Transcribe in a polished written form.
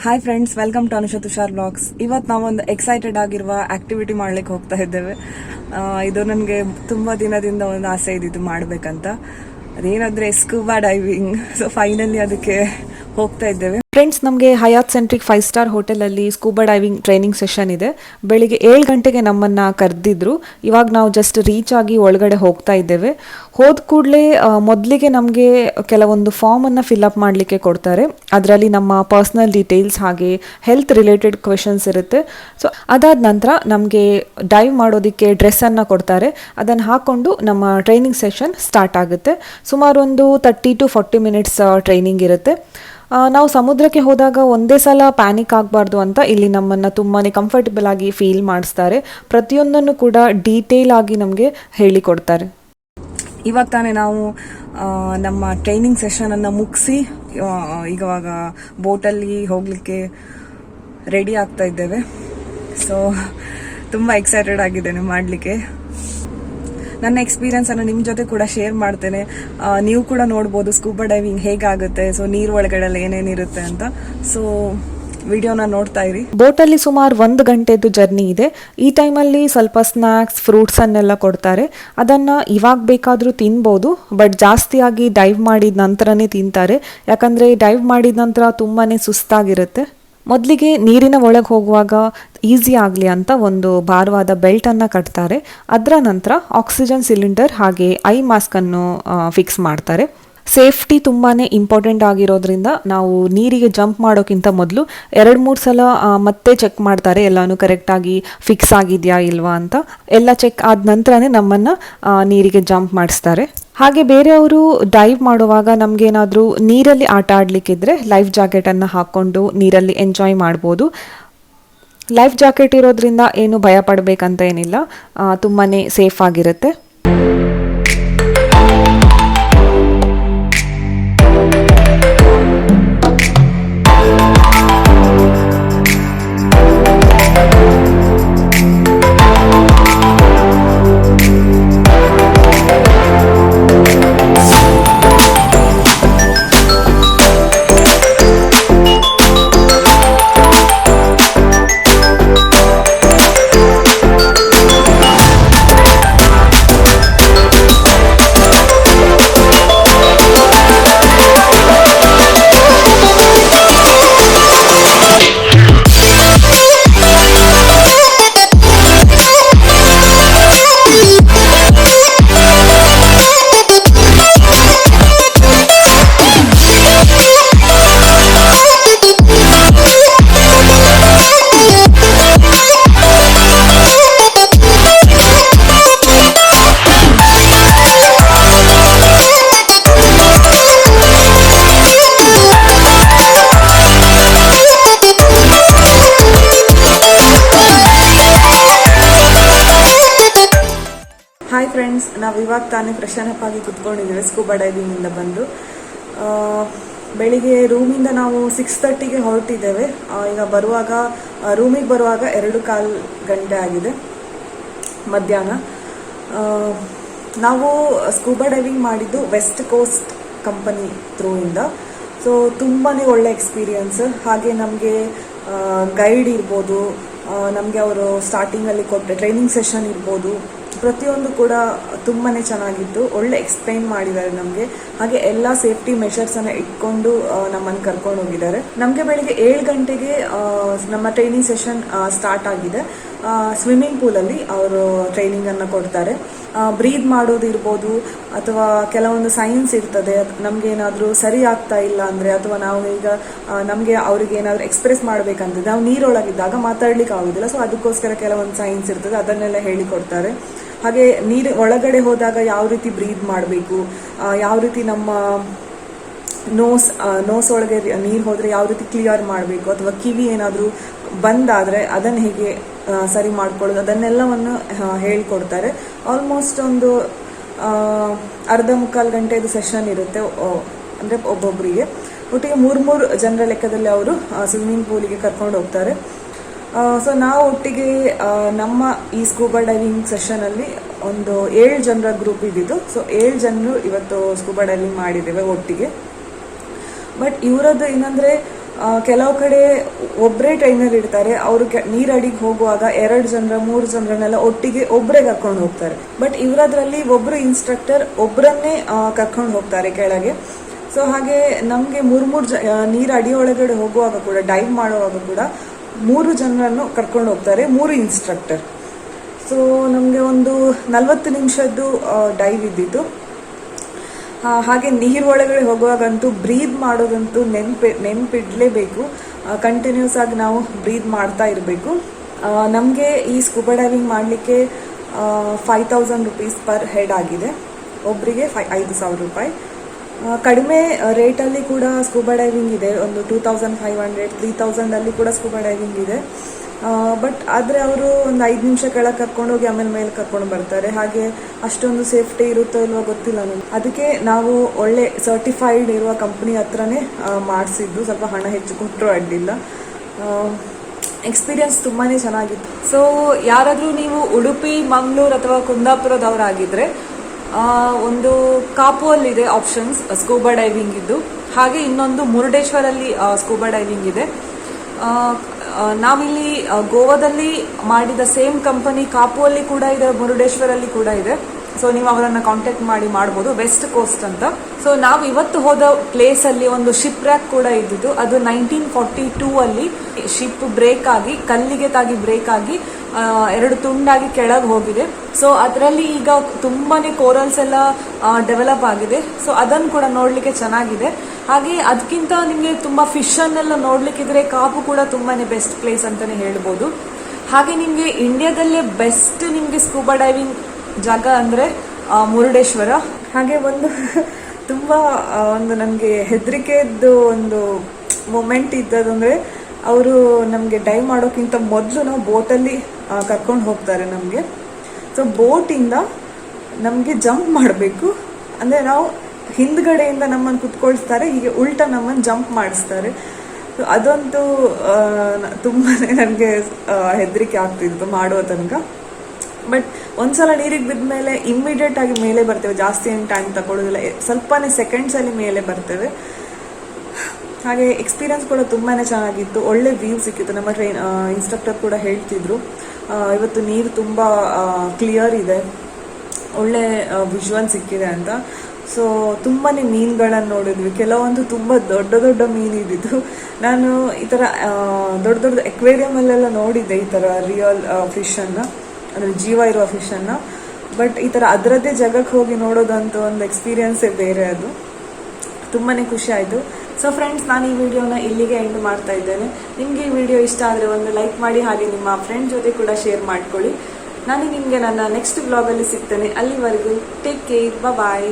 Hi friends, welcome to Anusha Tushar blogs. ಇವತ್ತು ನಾವೊಂದು excited ಆಗಿರುವ ಆಕ್ಟಿವಿಟಿ ಮಾಡ್ಲಿಕ್ಕೆ ಹೋಗ್ತಾ ಇದ್ದೇವೆ. ಇದು ನನಗೆ ತುಂಬಾ ದಿನದಿಂದ ಒಂದು ಆಸೆ ಇದ್ದಿದ್ದು ಮಾಡ್ಬೇಕಂತ. ಅದೇನಾದ್ರೆ ಸ್ಕೂಬಾ ಡೈವಿಂಗ್. ಸೊ ಫೈನಲಿ ಅದಕ್ಕೆ ಹೋಗ್ತಾ ಇದ್ದೇವೆ. ಫ್ರೆಂಡ್ಸ್, ನಮಗೆ ಹಯಾತ್ ಸೆಂಟ್ರಿಕ್ 5 ಸ್ಟಾರ್ ಹೋಟೆಲಲ್ಲಿ ಸ್ಕೂಬಾ ಡೈವಿಂಗ್ ಟ್ರೈನಿಂಗ್ ಸೆಷನ್ ಇದೆ. ಬೆಳಿಗ್ಗೆ 7 ಗಂಟೆಗೆ ನಮ್ಮನ್ನು ಕರೆದಿದ್ರು. ಇವಾಗ ನಾವು ಜಸ್ಟ್ ರೀಚ್ ಆಗಿ ಒಳಗಡೆ ಹೋಗ್ತಾ ಇದ್ದೇವೆ. ಹೋದ ಕೂಡಲೇ ಮೊದಲಿಗೆ ನಮಗೆ ಕೆಲವೊಂದು ಫಾರ್ಮನ್ನು ಫಿಲ್ಅಪ್ ಮಾಡಲಿಕ್ಕೆ ಕೊಡ್ತಾರೆ. ಅದರಲ್ಲಿ ನಮ್ಮ ಪರ್ಸ್ನಲ್ ಡೀಟೇಲ್ಸ್ ಹಾಗೆ ಹೆಲ್ತ್ ರಿಲೇಟೆಡ್ ಕ್ವೆಶನ್ಸ್ ಇರುತ್ತೆ. ಸೊ ಅದಾದ ನಂತರ ನಮಗೆ ಡೈವ್ ಮಾಡೋದಕ್ಕೆ ಡ್ರೆಸ್ಸನ್ನು ಕೊಡ್ತಾರೆ. ಅದನ್ನು ಹಾಕ್ಕೊಂಡು ನಮ್ಮ ಟ್ರೈನಿಂಗ್ ಸೆಷನ್ ಸ್ಟಾರ್ಟ್ ಆಗುತ್ತೆ. ಸುಮಾರು ಒಂದು 30 to 40 ಮಿನಿಟ್ಸ್ ಟ್ರೈನಿಂಗ್ ಇರುತ್ತೆ. ನಾವು ಸಮುದ್ರಕ್ಕೆ ಹೋದಾಗ ಒಂದೇ ಸಲ ಪ್ಯಾನಿಕ್ ಆಗಬಾರ್ದು ಅಂತ ಇಲ್ಲಿ ನಮ್ಮನ್ನು ತುಂಬಾ ಕಂಫರ್ಟಬಲ್ ಆಗಿ ಫೀಲ್ ಮಾಡಿಸ್ತಾರೆ. ಪ್ರತಿಯೊಂದನ್ನು ಕೂಡ ಡೀಟೇಲ್ ಆಗಿ ನಮಗೆ ಹೇಳಿಕೊಡ್ತಾರೆ. ಇವಾಗ ತಾನೇ ನಾವು ನಮ್ಮ ಟ್ರೈನಿಂಗ್ ಸೆಷನನ್ನು ಮುಗಿಸಿ ಇವಾಗ ಬೋಟಲ್ಲಿ ಹೋಗಲಿಕ್ಕೆ ರೆಡಿ ಆಗ್ತಾ ಇದ್ದೇವೆ. ಸೊ ತುಂಬ ಎಕ್ಸೈಟೆಡ್ ಆಗಿದ್ದೇನೆ ಮಾಡಲಿಕ್ಕೆ. ನನ್ನ ಎಕ್ಸ್ಪೀರಿಯನ್ಸನ್ನು ನಿಮ್ಮ ಜೊತೆ ಕೂಡ ಶೇರ್ ಮಾಡ್ತೇನೆ. ನೀವು ಕೂಡ ನೋಡ್ಬೋದು ಸ್ಕೂಬಾ ಡೈವಿಂಗ್ ಹೇಗಾಗುತ್ತೆ, ಸೊ ನೀರು ಒಳಗಡೆ ಏನೇನಿರುತ್ತೆ ಅಂತ. ಸೊ ವಿಡಿಯೋನ ನೋಡ್ತಾ ಇರಿ. ಬೋಟಲ್ಲಿ ಸುಮಾರು 1 ಗಂಟೆದು ಜರ್ನಿ ಇದೆ. ಈ ಟೈಮಲ್ಲಿ ಸ್ವಲ್ಪ ಸ್ನ್ಯಾಕ್ಸ್, ಫ್ರೂಟ್ಸನ್ನೆಲ್ಲ ಕೊಡ್ತಾರೆ. ಅದನ್ನು ಇವಾಗ ಬೇಕಾದರೂ ತಿನ್ಬೋದು, ಬಟ್ ಜಾಸ್ತಿಯಾಗಿ ಡೈವ್ ಮಾಡಿದ ನಂತರನೇ ತಿಂತಾರೆ. ಯಾಕಂದರೆ ಡೈವ್ ಮಾಡಿದ ನಂತರ ತುಂಬಾ ಸುಸ್ತಾಗಿರುತ್ತೆ. ಮೊದಲಿಗೆ ನೀರಿನ ಒಳಗೆ ಹೋಗುವಾಗ ಈಸಿ ಆಗಲಿ ಅಂತ ಒಂದು ಭಾರವಾದ ಬೆಲ್ಟನ್ನು ಕಟ್ತಾರೆ. ಅದರ ನಂತರ ಆಕ್ಸಿಜನ್ ಸಿಲಿಂಡರ್ ಹಾಗೆ ಐ ಮಾಸ್ಕನ್ನು ಫಿಕ್ಸ್ ಮಾಡ್ತಾರೆ. ಸೇಫ್ಟಿ ತುಂಬಾ ಇಂಪಾರ್ಟೆಂಟ್ ಆಗಿರೋದ್ರಿಂದ ನಾವು ನೀರಿಗೆ ಜಂಪ್ ಮಾಡೋಕ್ಕಿಂತ ಮೊದಲು 2-3 ಸಲ ಮತ್ತೆ ಚೆಕ್ ಮಾಡ್ತಾರೆ, ಎಲ್ಲನೂ ಕರೆಕ್ಟಾಗಿ ಫಿಕ್ಸ್ ಆಗಿದೆಯಾ ಇಲ್ವಾ ಅಂತ. ಎಲ್ಲ ಚೆಕ್ ಆದ ನಂತರನೇ ನಮ್ಮನ್ನು ನೀರಿಗೆ ಜಂಪ್ ಮಾಡಿಸ್ತಾರೆ. ಹಾಗೆ ಬೇರೆಯವರು ಡೈವ್ ಮಾಡುವಾಗ ನಮಗೇನಾದರೂ ನೀರಲ್ಲಿ ಆಟ ಆಡಲಿಕ್ಕಿದ್ರೆ ಲೈಫ್ ಜಾಕೆಟನ್ನು ಹಾಕ್ಕೊಂಡು ನೀರಲ್ಲಿ ಎಂಜಾಯ್ ಮಾಡ್ಬೋದು. ಲೈಫ್ ಜಾಕೆಟ್ ಇರೋದ್ರಿಂದ ಏನು ಭಯ ಪಡಬೇಕಂತ ಏನಿಲ್ಲ, ತುಂಬಾ ಸೇಫ್ ಆಗಿರುತ್ತೆ. ಹಾಯ್ ಫ್ರೆಂಡ್ಸ್, ನಾವು ಇವಾಗ ತಾನೇ ಫ್ರೆಶನ್ ಅಪ್ ಆಗಿ ಕುತ್ಕೊಂಡಿದ್ದೇವೆ ಸ್ಕೂಬಾ ಡೈವಿಂಗಿಂದ ಬಂದು. ಬೆಳಿಗ್ಗೆ ರೂಮಿಂದ ನಾವು 6:30ಗೆ ಹೊರಟಿದ್ದೇವೆ. ಈಗ ರೂಮಿಗೆ ಬರುವಾಗ 2:15 ಗಂಟೆ ಆಗಿದೆ ಮಧ್ಯಾಹ್ನ. ನಾವು ಸ್ಕೂಬಾ ಡೈವಿಂಗ್ ಮಾಡಿದ್ದು ವೆಸ್ಟ್ ಕೋಸ್ಟ್ ಕಂಪನಿ ಥ್ರೂಯಿಂದ. ಸೊ ತುಂಬಾ ಒಳ್ಳೆ ಎಕ್ಸ್ಪೀರಿಯನ್ಸ್. ಹಾಗೆ ನಮಗೆ ಗೈಡ್ ಇರ್ಬೋದು, ನಮಗೆ ಅವರು ಸ್ಟಾರ್ಟಿಂಗಲ್ಲಿ ಕೊಟ್ಟ ಟ್ರೈನಿಂಗ್ ಸೆಷನ್ ಇರ್ಬೋದು, ಪ್ರತಿಯೊಂದು ಕೂಡ ತುಂಬಾ ಚೆನ್ನಾಗಿತ್ತು. ಒಳ್ಳೆ ಎಕ್ಸ್ಪ್ಲೈನ್ ಮಾಡಿದ್ದಾರೆ ನಮಗೆ. ಹಾಗೆ ಎಲ್ಲ ಸೇಫ್ಟಿ ಮೆಷರ್ಸನ್ನು ಇಟ್ಕೊಂಡು ನಮ್ಮನ್ನು ಕರ್ಕೊಂಡು ಹೋಗಿದ್ದಾರೆ. ನಮಗೆ ಬೆಳಿಗ್ಗೆ 7 ಗಂಟೆಗೆ ನಮ್ಮ ಟ್ರೈನಿಂಗ್ ಸೆಷನ್ ಸ್ಟಾರ್ಟ್ ಆಗಿದೆ. ಸ್ವಿಮ್ಮಿಂಗ್ ಪೂಲಲ್ಲಿ ಅವರು ಟ್ರೈನಿಂಗನ್ನು ಕೊಡ್ತಾರೆ. ಬ್ರೀದ್ ಮಾಡೋದು ಇರ್ಬೋದು, ಅಥವಾ ಕೆಲವೊಂದು ಸೈನ್ಸ್ ಇರ್ತದೆ. ನಮಗೇನಾದರೂ ಸರಿ ಆಗ್ತಾ ಇಲ್ಲ ಅಂದರೆ, ಅಥವಾ ನಾವು ಈಗ ನಮಗೆ ಅವ್ರಿಗೆ ಏನಾದರೂ ಎಕ್ಸ್ಪ್ರೆಸ್ ಮಾಡಬೇಕಂತಿದ್ರೆ ನಾವು ನೀರೊಳಗಿದ್ದಾಗ ಮಾತಾಡ್ಲಿಕ್ಕೆ ಆಗೋದಿಲ್ಲ. ಸೊ ಅದಕ್ಕೋಸ್ಕರ ಕೆಲವೊಂದು ಸೈನ್ಸ್ ಇರ್ತದೆ, ಅದನ್ನೆಲ್ಲ ಹೇಳಿಕೊಡ್ತಾರೆ. ಹಾಗೆ ನೀರು ಒಳಗಡೆ ಹೋದಾಗ ಯಾವ ರೀತಿ ಬ್ರೀದ್ ಮಾಡಬೇಕು, ಯಾವ ರೀತಿ ನಮ್ಮ ನೋಸ್ ಒಳಗೆ ನೀರು ಹೋದರೆ ಯಾವ ರೀತಿ ಕ್ಲಿಯರ್ ಮಾಡಬೇಕು, ಅಥವಾ ಕಿವಿ ಏನಾದರೂ ಬಂದಾದರೆ ಅದನ್ನು ಹೇಗೆ ಸರಿ ಮಾಡ್ಕೊಳ್ಳೋದು, ಅದನ್ನೆಲ್ಲವನ್ನು ಹೇಳ್ಕೊಡ್ತಾರೆ. ಆಲ್ಮೋಸ್ಟ್ ಒಂದು ಅರ್ಧ ಮುಕ್ಕಾಲು ಗಂಟೆದು ಸೆಷನ್ ಇರುತ್ತೆ. ಅಂದರೆ ಒಬ್ಬೊಬ್ಬರಿಗೆ ಒಟ್ಟಿಗೆ 3 ಜನರ ಲೆಕ್ಕದಲ್ಲಿ ಅವರು ಸ್ವಿಮ್ಮಿಂಗ್ ಪೂಲಿಗೆ ಕರ್ಕೊಂಡು ಹೋಗ್ತಾರೆ. ಸೊ ನಾವು ಒಟ್ಟಿಗೆ ನಮ್ಮ ಈ ಸ್ಕೂಬಾ ಡೈವಿಂಗ್ ಸೆಷನಲ್ಲಿ ಒಂದು 7 ಜನರ ಗ್ರೂಪ್ ಇದ್ದಿದ್ದು. ಸೊ 7 ಜನರು ಇವತ್ತು ಸ್ಕೂಬಾ ಡೈವಿಂಗ್ ಮಾಡಿದ್ದೇವೆ ಒಟ್ಟಿಗೆ. ಬಟ್ ಇವರದ್ದು ಏನಂದರೆ ಕೆಲವು ಕಡೆ ಒಬ್ಬರೇ ಟ್ರೈನರ್ ಇರ್ತಾರೆ, ಅವರು ನೀರಡಿಗೆ ಹೋಗುವಾಗ 2 ಜನರ 3 ಜನರನ್ನೆಲ್ಲ ಒಟ್ಟಿಗೆ ಒಬ್ಬರೇ ಕರ್ಕೊಂಡು ಹೋಗ್ತಾರೆ. ಬಟ್ ಇವರದ್ರಲ್ಲಿ ಒಬ್ರು ಇನ್ಸ್ಟ್ರಕ್ಟರ್ ಒಬ್ಬರನ್ನೇ ಕರ್ಕೊಂಡು ಹೋಗ್ತಾರೆ ಕೆಳಗೆ. ಸೊ ಹಾಗೆ ನಮಗೆ ಮೂರು ನೀರು ಅಡಿಯೊಳಗಡೆ ಹೋಗುವಾಗ ಕೂಡ, ಡೈವ್ ಮಾಡುವಾಗ ಕೂಡ 3 ಜನರನ್ನು ಕರ್ಕೊಂಡು ಹೋಗ್ತಾರೆ, 3 ಇನ್ಸ್ಟ್ರಕ್ಟರ್. ಸೊ ನಮಗೆ ಒಂದು 40 ನಿಮಿಷದ್ದು ಡೈವ್ ಇದ್ದಿತ್ತು. ಹಾಗೆ ನೀರು ಒಳಗಡೆ ಹೋಗುವಾಗಂತೂ ಬ್ರೀದ್ ಮಾಡೋದಂತೂ ನೆನಪಿಡ್ಲೇಬೇಕು. ಕಂಟಿನ್ಯೂಸ್ ಆಗಿ ನಾವು ಬ್ರೀದ್ ಮಾಡ್ತಾ ಇರಬೇಕು. ನಮಗೆ ಈ ಸ್ಕೂಬಾ ಡೈವಿಂಗ್ ಮಾಡಲಿಕ್ಕೆ 5000 ರುಪೀಸ್ ಪರ್ ಹೆಡ್ ಆಗಿದೆ. ಒಬ್ಬರಿಗೆ 5,000 ರೂಪಾಯಿ. ಕಡಿಮೆ ರೇಟಲ್ಲಿ ಕೂಡ ಸ್ಕೂಬಾ ಡೈವಿಂಗ್ ಇದೆ, ಒಂದು 2500 3000 ಅಲ್ಲಿ ಕೂಡ ಸ್ಕೂಬಾ ಡೈವಿಂಗ್ ಇದೆ. ಬಟ್ ಆದರೆ ಅವರು ಒಂದು 5 ನಿಮಿಷ ಕೆಳಗೆ ಕರ್ಕೊಂಡೋಗಿ ಆಮೇಲೆ ಮೇಲೆ ಕರ್ಕೊಂಡು ಬರ್ತಾರೆ. ಹಾಗೆ ಅಷ್ಟೊಂದು ಸೇಫ್ಟಿ ಇರುತ್ತೋ ಇಲ್ವೋ ಗೊತ್ತಿಲ್ಲ ನನಗೆ. ಅದಕ್ಕೆ ನಾವು ಒಳ್ಳೆ ಸರ್ಟಿಫೈಡ್ ಇರುವ ಕಂಪ್ನಿ ಹತ್ರನೇ ಮಾಡಿಸಿದ್ದು. ಸ್ವಲ್ಪ ಹಣ ಹೆಚ್ಚು ಕೊಟ್ಟರು ಅಡ್ಡಿಲ್ಲ. ಎಕ್ಸ್ಪೀರಿಯನ್ಸ್ ತುಂಬಾ ಚೆನ್ನಾಗಿತ್ತು. ಸೊ ಯಾರಾದರೂ ನೀವು ಉಡುಪಿ, ಮಂಗಳೂರು ಅಥವಾ ಕುಂದಾಪುರದವರಾಗಿದ್ದರೆ ಒಂದು ಕಾಪುವಲ್ಲಿದೆ ಆಪ್ಷನ್ಸ್ ಸ್ಕೂಬಾ ಡೈವಿಂಗ್ ಇದ್ದು. ಹಾಗೆ ಇನ್ನೊಂದು ಮುರುಡೇಶ್ವರಲ್ಲಿ ಸ್ಕೂಬಾ ಡೈವಿಂಗ್ ಇದೆ. ನಾವಿಲ್ಲಿ ಗೋವಾದಲ್ಲಿ ಮಾಡಿದ ಸೇಮ್ ಕಂಪನಿ ಕಾಪುವಲ್ಲಿ ಕೂಡ ಇದೆ, ಮುರುಡೇಶ್ವರಲ್ಲಿ ಕೂಡ ಇದೆ. ಸೊ ನೀವು ಅವರನ್ನ ಕಾಂಟ್ಯಾಕ್ಟ್ ಮಾಡಿ ಮಾಡ್ಬೋದು, ವೆಸ್ಟ್ ಕೋಸ್ಟ್ ಅಂತ. ಸೊ ನಾವು ಇವತ್ತು ಹೋದ ಪ್ಲೇಸ್ ಅಲ್ಲಿ ಒಂದು ಶಿಪ್ ರ್ಯಾಕ್ ಕೂಡ ಇದ್ದಿದ್ದು. ಅದು 1942 ಅಲ್ಲಿ ಶಿಪ್ ಬ್ರೇಕ್ ಆಗಿ, ಕಲ್ಲಿಗೆ ತಾಗಿ ಬ್ರೇಕ್ ಆಗಿ 2 ತುಂಡಾಗಿ ಕೆಳಗೆ ಹೋಗಿದೆ. ಸೊ ಅದರಲ್ಲಿ ಈಗ ತುಂಬಾನೇ ಕೋರಲ್ಸ್ ಎಲ್ಲ ಡೆವಲಪ್ ಆಗಿದೆ. ಸೊ ಅದನ್ನು ಕೂಡ ನೋಡ್ಲಿಕ್ಕೆ ಚೆನ್ನಾಗಿದೆ. ಹಾಗೆ ಅದಕ್ಕಿಂತ ನಿಮಗೆ ತುಂಬಾ ಫಿಶ್ ಅನ್ನೆಲ್ಲ ನೋಡ್ಲಿಕ್ಕಿದ್ರೆ ಕಾಪು ಕೂಡ ತುಂಬಾನೇ ಬೆಸ್ಟ್ ಪ್ಲೇಸ್ ಅಂತಾನೆ ಹೇಳ್ಬೋದು. ಹಾಗೆ ನಿಮಗೆ ಇಂಡಿಯಾದಲ್ಲೇ ಬೆಸ್ಟ್ ನಿಮಗೆ ಸ್ಕೂಬಾ ಡೈವಿಂಗ್ ಜಾಗ ಅಂದ್ರೆ ಮುರುಡೇಶ್ವರ. ಹಾಗೆ ಒಂದು ತುಂಬಾ ಒಂದು ನನಗೆ ಹೆದರಿಕೆದ್ದು ಒಂದು ಮೊಮೆಂಟ್ ಇದ್ದದಂದ್ರೆ, ಅವರು ನಮಗೆ ಡೈವ್ ಮಾಡೋಕ್ಕಿಂತ ಮೊದಲು ನಾವು ಬೋಟಲ್ಲಿ ಕರ್ಕೊಂಡು ಹೋಗ್ತಾರೆ ನಮಗೆ. ಸೊ ಬೋಟಿಂದ ನಮಗೆ ಜಂಪ್ ಮಾಡಬೇಕು. ಅಂದರೆ ನಾವು ಹಿಂದ್ಗಡೆಯಿಂದ ನಮ್ಮನ್ನು ಕುತ್ಕೊಳ್ತಾರೆ, ಹೀಗೆ ಉಲ್ಟಾ ನಮ್ಮನ್ನು ಜಂಪ್ ಮಾಡಿಸ್ತಾರೆ. ಸೊ ಅದಂತೂ ತುಂಬಾ ನನಗೆ ಹೆದರಿಕೆ ಆಗ್ತಿತ್ತು ಮಾಡುವ ತನಕ. ಬಟ್ ಒಂದ್ಸಲ ನೀರಿಗೆ ಬಿದ್ದ ಮೇಲೆ ಇಮ್ಮಿಡಿಯೇಟ್ ಆಗಿ ಮೇಲೆ ಬರ್ತೇವೆ, ಜಾಸ್ತಿ ಏನು ಟೈಮ್ ತಗೊಳ್ಳೋದಿಲ್ಲ, ಸ್ವಲ್ಪನೇ ಸೆಕೆಂಡ್ಸಲ್ಲಿ ಮೇಲೆ ಬರ್ತೇವೆ. ಹಾಗೆ ಎಕ್ಸ್ಪೀರಿಯನ್ಸ್ ಕೂಡ ತುಂಬಾ ಚೆನ್ನಾಗಿತ್ತು. ಒಳ್ಳೆ ವ್ಯೂ ಸಿಕ್ಕಿತ್ತು. ನಮ್ಮ ಇನ್ಸ್ಟ್ರಕ್ಟರ್ ಕೂಡ ಹೇಳ್ತಿದ್ರು ಇವತ್ತು ನೀರು ತುಂಬ ಕ್ಲಿಯರ್ ಇದೆ, ಒಳ್ಳೆ ವಿಜುವಲ್ ಸಿಕ್ಕಿದೆ ಅಂತ. ಸೊ ತುಂಬಾ ಮೀನುಗಳನ್ನು ನೋಡಿದ್ವಿ. ಕೆಲವೊಂದು ತುಂಬ ದೊಡ್ಡ ದೊಡ್ಡ ಮೀನು ಇದ್ದಿದ್ದು. ನಾನು ಈ ಥರ ದೊಡ್ಡ ದೊಡ್ಡ ಎಕ್ವೇರಿಯಮಲ್ಲೆಲ್ಲ ನೋಡಿದ್ದೆ ಈ ಥರ ರಿಯಲ್ ಫಿಶನ್ನು, ಅಂದರೆ ಜೀವ ಇರುವ ಫಿಶನ್ನು. ಬಟ್ ಈ ಥರ ಅದರದ್ದೇ ಜಾಗಕ್ಕೆ ಹೋಗಿ ನೋಡೋದಂತೂ ಒಂದು ಎಕ್ಸ್ಪೀರಿಯನ್ಸೇ ಬೇರೆ. ಅದು ತುಂಬಾ ಖುಷಿ ಆಯಿತು. ಸೊ ಫ್ರೆಂಡ್ಸ್, ನಾನು ಈ ವಿಡಿಯೋನ ಇಲ್ಲಿಗೆ ಎಂಡ್ ಮಾಡ್ತಾ ಇದ್ದೇನೆ. ನಿಮಗೆ ಈ ವಿಡಿಯೋ ಇಷ್ಟ ಆದರೆ ಒಂದು ಲೈಕ್ ಮಾಡಿ, ಹಾಗೆ ನಿಮ್ಮ ಫ್ರೆಂಡ್ ಜೊತೆ ಕೂಡ ಶೇರ್ ಮಾಡ್ಕೊಳ್ಳಿ. ನಾನು ನಿಮಗೆ ನನ್ನ ನೆಕ್ಸ್ಟ್ ವ್ಲಾಗಲ್ಲಿ ಸಿಗ್ತೇನೆ. ಅಲ್ಲಿವರೆಗೂ ಟೇಕ್ ಕೇರ್, ಬಾಯ್.